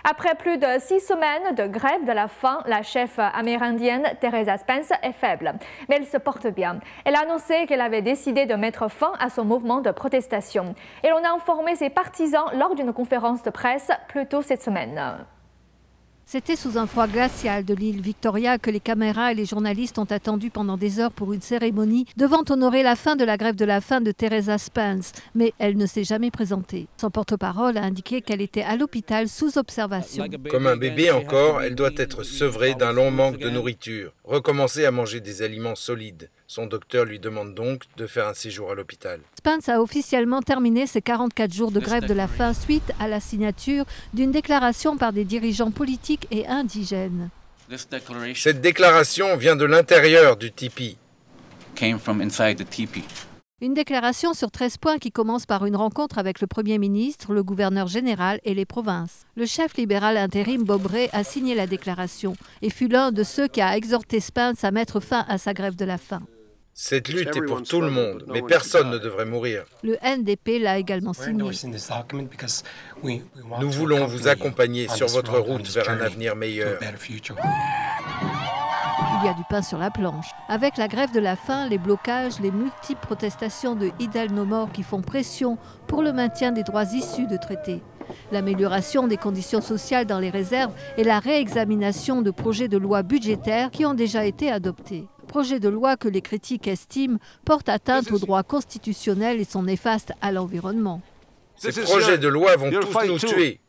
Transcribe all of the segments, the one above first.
Après plus de 6 semaines de grève de la faim, la chef amérindienne Teresa Spence est faible, mais elle se porte bien. Elle a annoncé qu'elle avait décidé de mettre fin à son mouvement de protestation. Et l'on a informé ses partisans lors d'une conférence de presse plus tôt cette semaine. C'était sous un froid glacial de l'île Victoria que les caméras et les journalistes ont attendu pendant des heures pour une cérémonie devant honorer la fin de la grève de la faim de Teresa Spence. Mais elle ne s'est jamais présentée. Son porte-parole a indiqué qu'elle était à l'hôpital sous observation. Comme un bébé encore, elle doit être sevrée d'un long manque de nourriture, recommencer à manger des aliments solides. Son docteur lui demande donc de faire un séjour à l'hôpital. Spence a officiellement terminé ses 44 jours de grève de la faim suite à la signature d'une déclaration par des dirigeants politiques et indigènes. Cette déclaration vient de l'intérieur du tipi. Une déclaration sur 13 points qui commence par une rencontre avec le Premier ministre, le gouverneur général et les provinces. Le chef libéral intérim Bob Rae a signé la déclaration et fut l'un de ceux qui a exhorté Spence à mettre fin à sa grève de la faim. Cette lutte est pour tout le monde, mais personne ne devrait mourir. Le NDP l'a également signé. Nous voulons vous accompagner sur votre route vers un avenir meilleur. Il y a du pain sur la planche. Avec la grève de la faim, les blocages, les multiples protestations de Idel No More qui font pression pour le maintien des droits issus de traités. L'amélioration des conditions sociales dans les réserves et la réexamination de projets de loi budgétaires qui ont déjà été adoptés. Projet de loi que les critiques estiment porte atteinte aux droits constitutionnels et sont néfastes à l'environnement. Ces projets de loi vont tous nous tuer.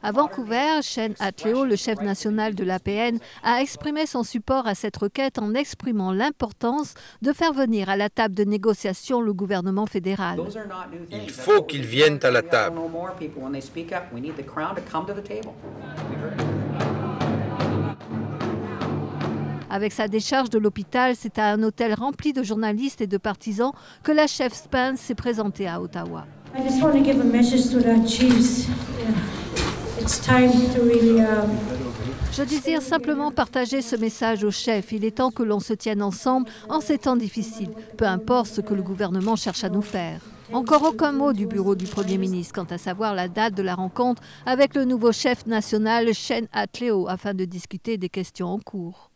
À Vancouver, Shane Atleo, le chef national de l'APN, a exprimé son support à cette requête en exprimant l'importance de faire venir à la table de négociation le gouvernement fédéral. Il faut qu'ils viennent à la table. Avec sa décharge de l'hôpital, c'est à un hôtel rempli de journalistes et de partisans que la chef Spence s'est présentée à Ottawa. Je désire simplement partager ce message au chef. Il est temps que l'on se tienne ensemble en ces temps difficiles, peu importe ce que le gouvernement cherche à nous faire. Encore aucun mot du bureau du Premier ministre quant à savoir la date de la rencontre avec le nouveau chef national, Shane Atleo, afin de discuter des questions en cours.